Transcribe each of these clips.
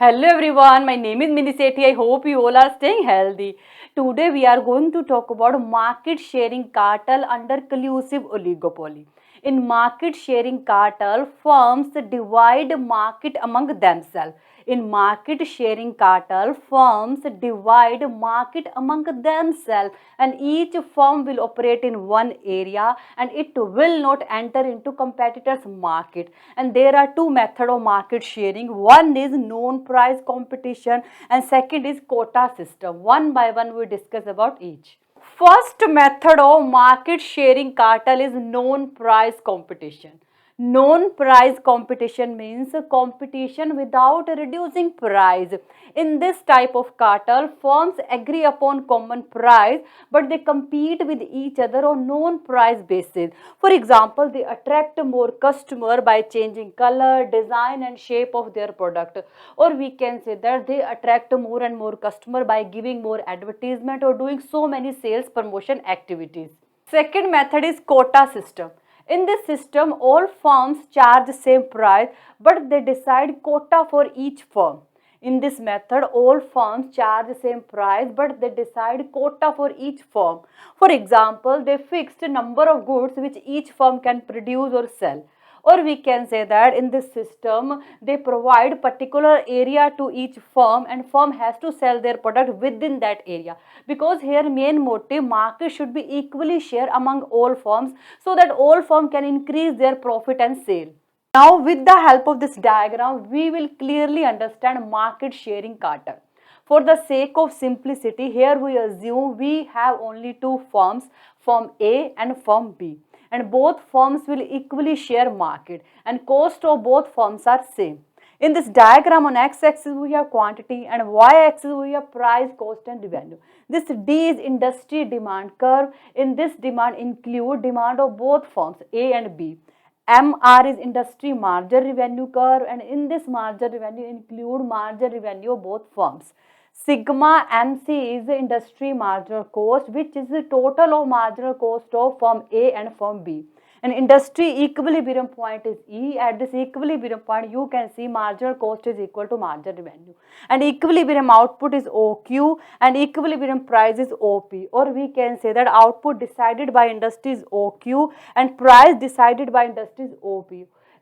Hello everyone, my name is Miniseti. I hope you all are staying healthy. Today we are going to talk about market sharing cartel under collusive oligopoly. In market sharing cartel, firms divide market among themselves. In market sharing cartel, firms divide market among themselves and each firm will operate in one area and it will not enter into competitors' market. And there are two methods of market sharing. One is known price competition and second is quota system. One by one we discuss about each. First method of market sharing cartel is known price competition. Known price competition means competition without reducing price. In this type of cartel, firms agree upon common price but they compete with each other on known price basis. For example, they attract more customer by changing color, design and shape of their product. Or we can say that they attract more and more customer by giving more advertisement or doing so many sales promotion activities. Second method is quota system. In this system, all firms charge the same price but they decide quota for each firm. In this method, all firms charge the same price but they decide quota for each firm. For example, they fixed a number of goods which each firm can produce or sell. Or we can say that in this system, they provide particular area to each firm and firm has to sell their product within that area. Because here main motive, market should be equally shared among all firms so that all firms can increase their profit and sale. Now with the help of this diagram, we will clearly understand market sharing cartel. For the sake of simplicity, here we assume we have only two firms, firm A and firm B. And both firms will equally share market and cost of both firms are same. In this diagram on x-axis we have quantity and y-axis we have price, cost and revenue. This D is industry demand curve. In this demand include demand of both firms A and B. MR is industry margin revenue curve and in this margin revenue include margin revenue of both firms. Sigma MC is the industry marginal cost which is the total of marginal cost of firm A and firm B. And industry equilibrium point is E. At this equilibrium point you can see marginal cost is equal to margin revenue. And equilibrium output is OQ and equilibrium price is OP. Or we can say that output decided by industry is OQ and price decided by industry is OP.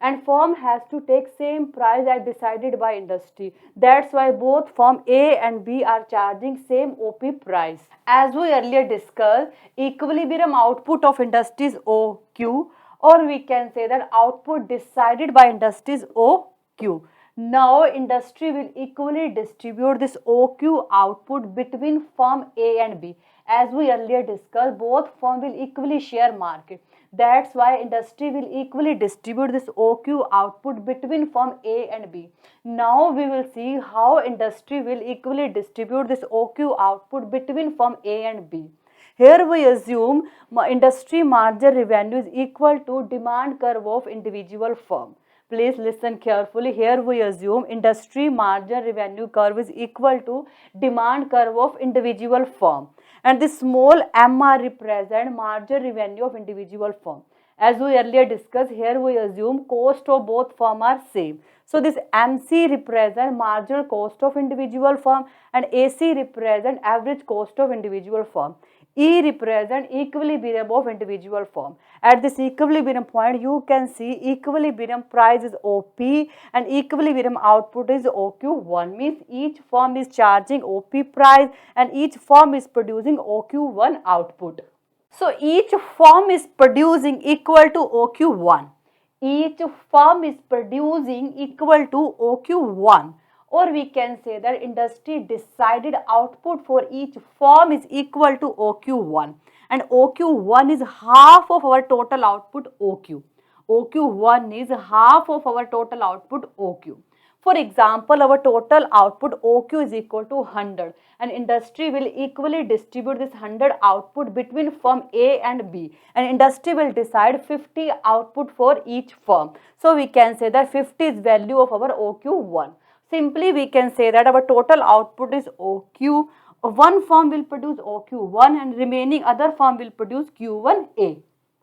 And firm has to take same price as decided by industry. That's why both firm A and B are charging same OP price. As we earlier discussed, equilibrium output of industry is OQ or we can say that output decided by industry is OQ. Now industry will equally distribute this OQ output between firm A and B. As we earlier discussed, both firms will equally share market. That's why industry will equally distribute this OQ output between firm A and B. Now we will see how industry will equally distribute this OQ output between firm A and B. Here we assume industry margin revenue is equal to demand curve of individual firm. Please listen carefully. Here we assume industry margin revenue curve is equal to demand curve of individual firm. And this small MR represent margin revenue of individual firm. As we earlier discussed, here we assume cost of both firm are same. So this MC represent marginal cost of individual firm and AC represent average cost of individual firm. E represent equilibrium of individual firm. At this equilibrium point, you can see equilibrium price is OP and equilibrium output is OQ1. Means each firm is charging OP price and each firm is producing OQ1 output. So each firm is producing equal to OQ1. Each firm is producing equal to OQ1. Or we can say that industry decided output for each firm is equal to OQ1 and OQ1 is half of our total output OQ. OQ1 is half of our total output OQ. For example, our total output OQ is equal to 100 and industry will equally distribute this 100 output between firm A and B and industry will decide 50 output for each firm. So we can say that 50 is value of our OQ1. Simply we can say that our total output is OQ. One firm will produce OQ1 and remaining other firm will produce Q1A.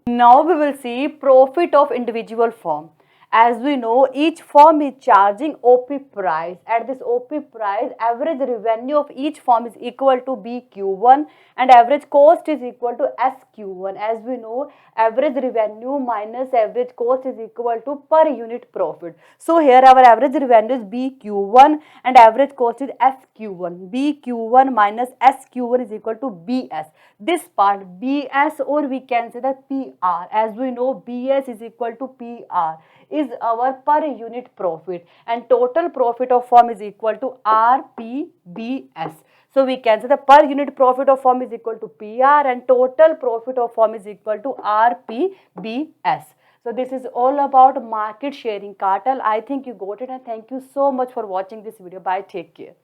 Now we will see profit of individual firm. As we know, each firm is charging OP price. At this OP price, average revenue of each firm is equal to BQ1 and average cost is equal to SQ1. As we know, average revenue minus average cost is equal to per unit profit. So here our average revenue is BQ1 and average cost is SQ1. BQ1 minus SQ1 is equal to BS. This part BS, or we can say that PR. As we know, BS is equal to PR is our per unit profit, and total profit of firm is equal to RPBS. So we can say the per unit profit of firm is equal to PR and total profit of firm is equal to RPBS. So this is all about market sharing cartel. I think you got it, and thank you so much for watching this video. Bye, take care.